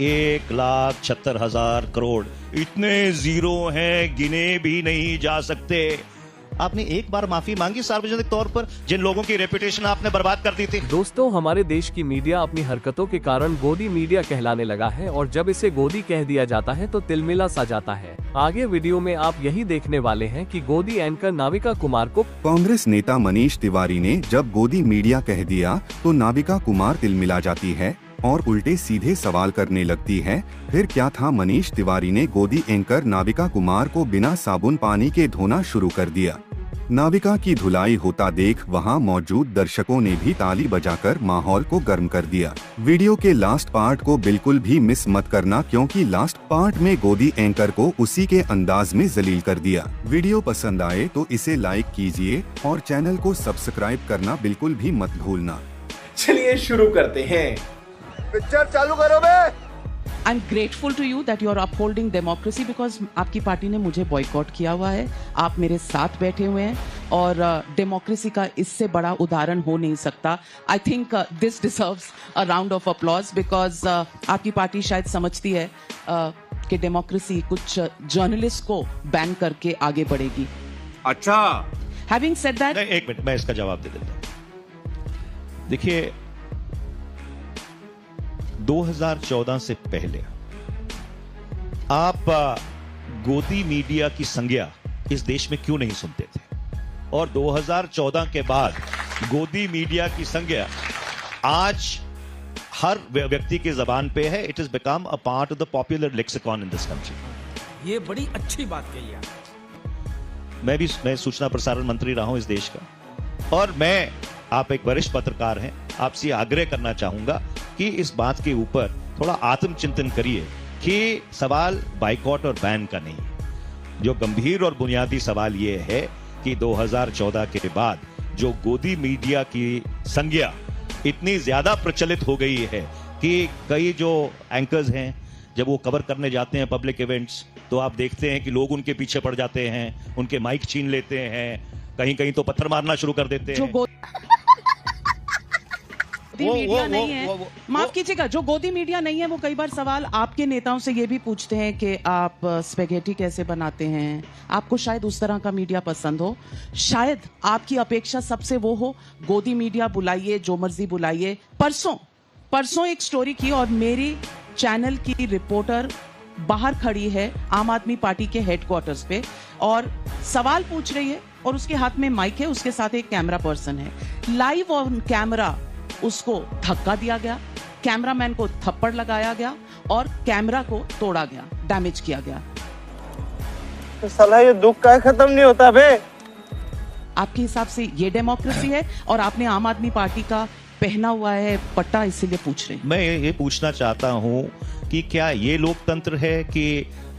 1,76,000 करोड़, इतने जीरो हैं गिने भी नहीं जा सकते। आपने एक बार माफी मांगी सार्वजनिक तौर पर जिन लोगों की रेपुटेशन आपने बर्बाद कर दी थी। दोस्तों, हमारे देश की मीडिया अपनी हरकतों के कारण गोदी मीडिया कहलाने लगा है और जब इसे गोदी कह दिया जाता है तो तिलमिला सा जाता है। आगे वीडियो में आप यही देखने वाले हैं कि गोदी एंकर नाविका कुमार को कांग्रेस नेता मनीष तिवारी ने जब गोदी मीडिया कह दिया तो नाविका कुमार तिलमिला जाती है और उल्टे सीधे सवाल करने लगती है। फिर क्या था, मनीष तिवारी ने गोदी एंकर नाविका कुमार को बिना साबुन पानी के धोना शुरू कर दिया। नाविका की धुलाई होता देख वहां मौजूद दर्शकों ने भी ताली बजाकर माहौल को गर्म कर दिया। वीडियो के लास्ट पार्ट को बिल्कुल भी मिस मत करना, क्योंकि लास्ट पार्ट में गोदी एंकर को उसी के अंदाज में जलील कर दिया। वीडियो पसंद आए तो इसे लाइक कीजिए और चैनल को सब्सक्राइब करना बिल्कुल भी मत भूलना। चलिए शुरू करते हैं। पिक्चर चालू करो बे। I'm grateful to you that you are upholding democracy because आपकी पार्टी ने मुझे बॉयकॉट किया हुआ है। आप मेरे साथ बैठे हुए हैं और डेमोक्रेसी का इससे बड़ा उदाहरण हो नहीं सकता। I think this deserves a round of applause because आपकी पार्टी शायद समझती है कि डेमोक्रेसी कुछ जर्नलिस्ट को बैन करके आगे बढ़ेगी। अच्छा, Having said that, एक मिनट, मैं इसका जवाब दे देता हूं। देखिए, 2014 से पहले आप गोदी मीडिया की संज्ञा इस देश में क्यों नहीं सुनते थे, और 2014 के बाद गोदी मीडिया की संज्ञा आज हर व्यक्ति की जबान पे है। It is become a part of the popular lexicon in this country. ये बड़ी अच्छी बात कही है। मैं सूचना प्रसारण मंत्री रहा हूं इस देश का, और मैं, आप एक वरिष्ठ पत्रकार हैं, आपसे आग्रह करना चाहूंगा कि इस बात के ऊपर थोड़ा आत्मचिंतन करिए कि सवाल बाइकॉट और बैन का नहीं, जो गंभीर और बुनियादी सवाल ये है कि 2014 के बाद जो गोदी मीडिया की संज्ञा इतनी ज्यादा प्रचलित हो गई है कि कई जो एंकर्स हैं जब वो कवर करने जाते हैं पब्लिक इवेंट्स, तो आप देखते हैं कि लोग उनके पीछे पड़ जाते हैं, उनके माइक छीन लेते हैं, कहीं कहीं तो पत्थर मारना शुरू कर देते हैं। गोदी मीडिया नहीं है, माफ कीजिएगा, जो गोदी मीडिया नहीं है वो कई बार सवाल आपके नेताओं से ये भी पूछते हैं कि आप स्पेगेटी कैसे बनाते हैं। आपको शायद उस तरह का मीडिया पसंद हो, शायद आपकी अपेक्षा सबसे वो हो गोदी मीडिया बुलाइए, जो मर्जी बुलाइए। परसों एक स्टोरी की और मेरी चैनल की रिपोर्टर बाहर खड़ी है आम आदमी पार्टी के हेडक्वार्टर्स पे और सवाल पूछ रही है और उसके हाथ में माइक है, उसके साथ एक कैमरा पर्सन है। लाइव ऑन कैमरा उसको धक्का दिया गया, कैमरामैन को थप्पड़ लगाया गया और कैमरा को तोड़ा गया, डैमेज किया गया। तो साला ये दुख का खत्म नहीं होता बे। आपके हिसाब से ये डेमोक्रेसी है और आपने आम आदमी पार्टी का पहना हुआ है पट्टा, इसीलिए पूछ रहे हैं। मैं ये पूछना चाहता हूं कि क्या ये लोकतंत्र है कि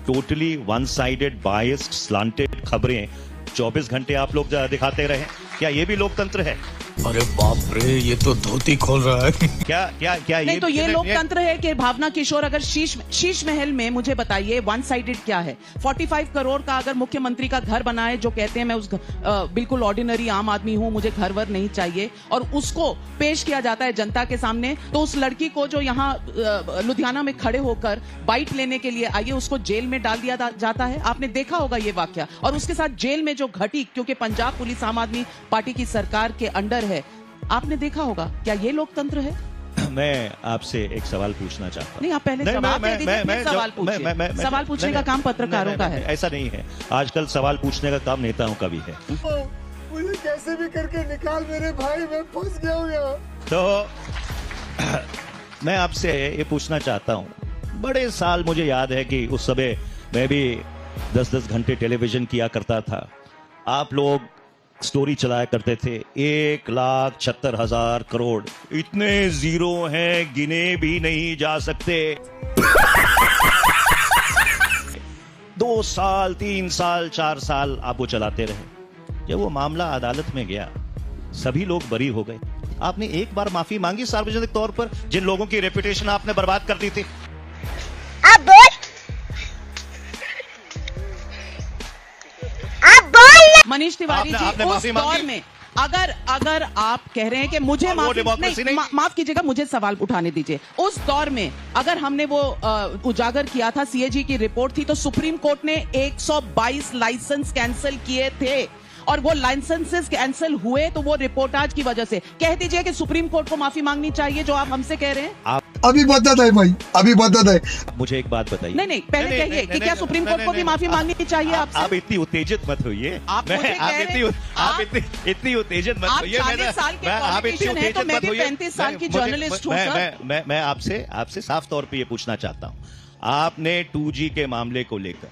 totally one sided biased slanted खबरें 24 घंटे आप लोग दिखाते रहे? क्या ये भी लोकतंत्र है? अरे बाप रे, ये तो धोती खोल रहा है। क्या नहीं, तो ये लोकतंत्र है कि भावना किशोर अगर शीश महल में, मुझे बताइए वन साइडेड क्या है? 45 करोड़ का अगर मुख्यमंत्री का घर बना है, जो कहते हैं मैं उस बिल्कुल ऑर्डिनरी आम आदमी हूं, मुझे घर वर नहीं चाहिए, और उसको पेश किया जाता है जनता के सामने, तो उस लड़की को जो यहाँ लुधियाना में खड़े होकर बाइट लेने के लिए आई है, उसको जेल में डाल दिया जाता है। आपने देखा होगा ये वाकया, और उसके साथ जेल में जो घटी, क्योंकि पंजाब पुलिस आम आदमी पार्टी की सरकार के अंडर है, आपने देखा होगा। क्या ये लोकतंत्र है? मैं आपसे एक सवाल पूछना चाहता हूं। नहीं, आप पहले जवाब दे दीजिए, फिर सवाल पूछिए। सवाल पूछने का काम पत्रकारों का है। ऐसा नहीं है, आजकल सवाल पूछने का काम नेताओं का भी है। मुझे कैसे भी करके निकाल मेरे भाई, मैं फंस गया हूं। तो मैं आपसे ये पूछना चाहता हूं, बड़े साल मुझे याद है कि उस समय मैं भी 10-10 घंटे टेलीविजन किया करता था। आप लोग स्टोरी चलाया करते थे, 1,76,000 करोड़, इतने जीरो हैं गिने भी नहीं जा सकते। 2 साल, 3 साल, 4 साल आप वो चलाते रहे। जब वो मामला अदालत में गया, सभी लोग बरी हो गए। आपने एक बार माफी मांगी सार्वजनिक तौर पर जिन लोगों की रेपुटेशन आपने बर्बाद कर दी थी? मनीष तिवारी जी, उस दौर में अगर आप कह रहे हैं कि मुझे और वो democracy नहीं। माफ कीजिएगा, मुझे सवाल उठाने दीजिए। उस दौर में अगर हमने वो उजागर किया था, सीएजी की रिपोर्ट थी, तो सुप्रीम कोर्ट ने 122 लाइसेंस कैंसिल किए थे और वो लाइसेंसेस कैंसिल हुए तो वो रिपोर्टाज की वजह से। कह दीजिए कि सुप्रीम कोर्ट को माफी मांगनी चाहिए, जो आप हमसे कह रहे हैं। अभी बदत है भाई, अभी बदत है। मुझे एक बात बताइए। नहीं, पहले कहिए कि क्या सुप्रीम कोर्ट को भी माफी मांगनी चाहिए आपसे? आप इतनी उत्तेजित मत होइए। आप इतनी उत्तेजित मत होइए। आप 40 साल के पॉलिटिशियन हैं, तो मैं भी 35 साल की जर्नलिस्ट हूं सर। मैं आपसे साफ तौर पे ये पूछना चाहता हूं, आपने 2G के मामले को लेकर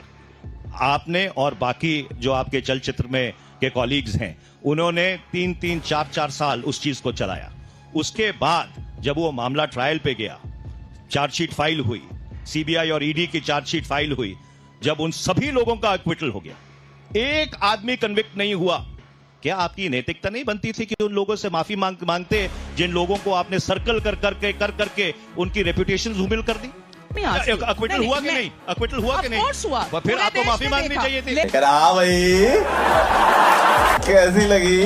आपने और बाकी जो आपके चलचित्र में के कॉलीग्स हैं, उन्होंने 3-3, 4-4 साल उस चीज को चलाया। उसके बाद जब वो मामला ट्रायल पे गया, चार्जशीट फाइल हुई, सीबीआई और ईडी की चार्जशीट फाइल हुई, जब उन सभी लोगों का एक्विटल हो गया, एक आदमी कन्विक्ट नहीं हुआ, क्या आपकी नैतिकता नहीं बनती थी कि उन लोगों से माफी मांगते जिन लोगों को आपने सर्कल कर करके उनकी रेपुटेशन धूमिल कर दी? एक्विटल हुआ कि नहीं? एक्विटल हुआ कि नहीं? हुआ। फिर आपको माफी मांगनी चाहिए थी। कैसी लगी?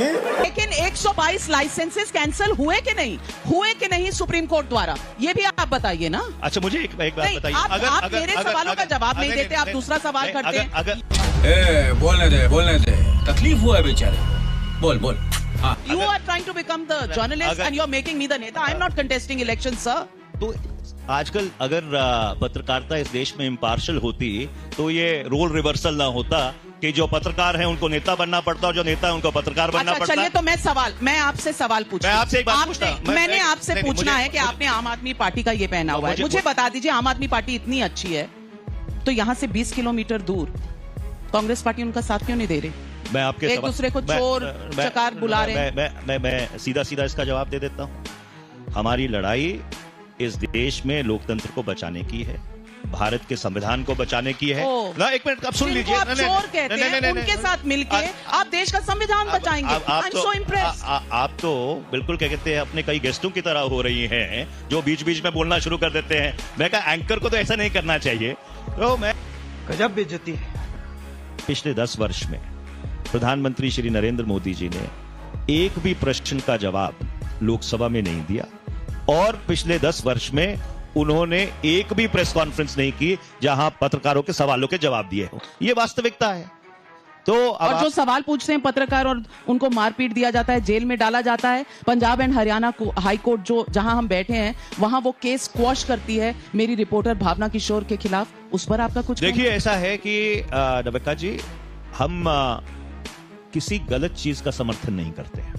लेकिन 122 लाइसेंसेस कैंसिल हुए कि नहीं सुप्रीम कोर्ट द्वारा? ये भी आप बताइए ना। अच्छा, मुझे एक बात बताइए। आप मेरे सवालों का जवाब नहीं देते, आप दूसरा सवाल करते हैं। अगर बोलने दे, तकलीफ हुआ है बेचारे। बोल। You are trying to become the journalist and you are making me the नेता. I am not contesting elections, sir. तो आजकल अगर पत्रकारिता इस देश में इम्पार्शल होती तो ये रोल रिवर्सल ना होता कि जो पत्रकार हैं उनको नेता बनना पड़ता और जो नेता है उनको पत्रकार बनना पड़ता। चलिए, तो मैं आपसे सवाल पूछूं। मैं आपसे एक बात पूछता हूं। मैंने आपसे पूछना है कि आपने आम आदमी पार्टी का ये पहना हुआ है, मुझे बता दीजिए, आम आदमी पार्टी इतनी अच्छी है तो यहाँ से 20 किलोमीटर दूर कांग्रेस पार्टी उनका साथ क्यों नहीं दे रही? मैं आपके एक दूसरे को चोर चकार बुला रहे। मैं सीधा इसका जवाब दे देता हूं। हमारी लड़ाई इस देश में लोकतंत्र को बचाने की है, भारत के संविधान को बचाने की है। ना, एक मिनट, आप सुन लीजिए। आप चोर कहते हैं, उनके साथ मिलके आप देश का संविधान बचाएंगे। I'm so impressed। आप तो बिल्कुल क्या कहते हैं, अपने कई गेस्टों की तरह हो रही हैं जो बीच बीच में बोलना शुरू कर देते हैं। मैं कहा एंकर को तो ऐसा नहीं करना चाहिए। तो मैं गजब बेइज्जती है। पिछले 10 वर्ष में प्रधानमंत्री श्री नरेंद्र मोदी जी ने एक भी प्रश्न का जवाब लोकसभा में नहीं दिया और पिछले 10 वर्ष में उन्होंने एक भी प्रेस कॉन्फ्रेंस नहीं की जहां पत्रकारों के सवालों के जवाब दिए हो। ये वास्तविकता है। तो और जो सवाल पूछते हैं पत्रकार और उनको मारपीट दिया जाता है, जेल में डाला जाता है। Punjab and Haryana high court जो जहां हम बैठे हैं वहां वो केस स्क्वॉश करती है मेरी रिपोर्टर भावना किशोर के खिलाफ। उस पर आपका कुछ? देखिए, ऐसा है कि नबक्का जी, हम किसी गलत चीज का समर्थन नहीं करते हैं,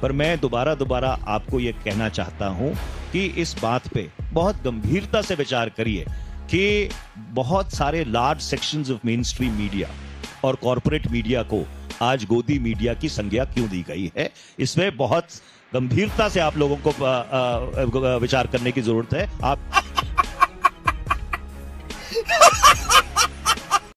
पर मैं दोबारा आपको यह कहना चाहता हूं कि इस बात पे बहुत गंभीरता से विचार करिए कि बहुत सारे large sections of main stream media और कॉर्पोरेट मीडिया को आज गोदी मीडिया की संज्ञा क्यों दी गई है। इसमें बहुत गंभीरता से आप लोगों को विचार करने की जरूरत है। आप